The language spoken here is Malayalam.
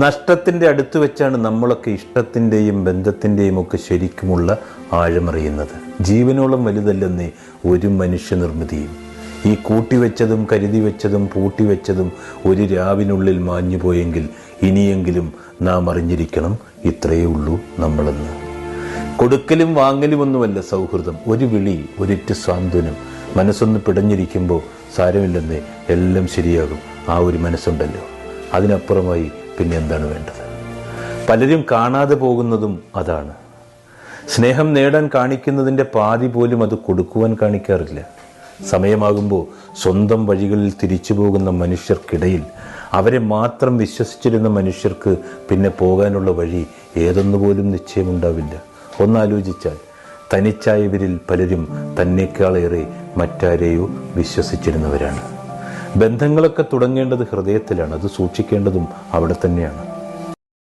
നഷ്ടത്തിൻ്റെ അടുത്ത് വെച്ചാണ് നമ്മളൊക്കെ ഇഷ്ടത്തിൻ്റെയും ബന്ധത്തിൻ്റെയും ഒക്കെ ശരിക്കുമുള്ള ആഴമറിയുന്നത്. ജീവനോളം വലുതല്ലെന്നേ ഒരു മനുഷ്യനിർമ്മിതിയും. ഈ കൂട്ടിവെച്ചതും കരുതി വെച്ചതും പൂട്ടിവെച്ചതും ഒരു രാവിനുള്ളിൽ മാഞ്ഞുപോയെങ്കിൽ ഇനിയെങ്കിലും നാം അറിഞ്ഞിരിക്കണം, ഇത്രയേ ഉള്ളൂ നമ്മളെന്ന്. കൊടുക്കലും വാങ്ങലുമൊന്നുമല്ല സൗഹൃദം. ഒരു വിളി, ഒരിറ്റ് സാന്ത്വനം. മനസ്സൊന്ന് പിടഞ്ഞിരിക്കുമ്പോൾ സാരമില്ലെന്നേ, എല്ലാം ശരിയാകും. ആ ഒരു മനസ്സുണ്ടല്ലോ, അതിനപ്പുറമായി പിന്നെ എന്താണ് വേണ്ടത്? പലരും കാണാതെ പോകുന്നതും അതാണ്. സ്നേഹം നേടാൻ കാണിക്കുന്നതിൻ്റെ പാതി പോലും അത് കൊടുക്കുവാൻ കാണിക്കാറില്ല. സമയമാകുമ്പോൾ സ്വന്തം വഴികളിൽ തിരിച്ചു പോകുന്ന മനുഷ്യർക്കിടയിൽ അവരെ മാത്രം വിശ്വസിച്ചിരുന്ന മനുഷ്യർക്ക് പിന്നെ പോകാനുള്ള വഴി ഏതൊന്നുപോലും നിശ്ചയമുണ്ടാവില്ല. ഒന്നാലോചിച്ചാൽ തനിച്ചായവരിൽ പലരും തന്നെക്കാളേറെ മറ്റാരെയോ വിശ്വസിച്ചിരുന്നവരാണ്. ബന്ധങ്ങളൊക്കെ തുടങ്ങേണ്ടത് ഹൃദയത്തിലാണ്. അത് സൂക്ഷിക്കേണ്ടതും അവിടെ തന്നെയാണ്.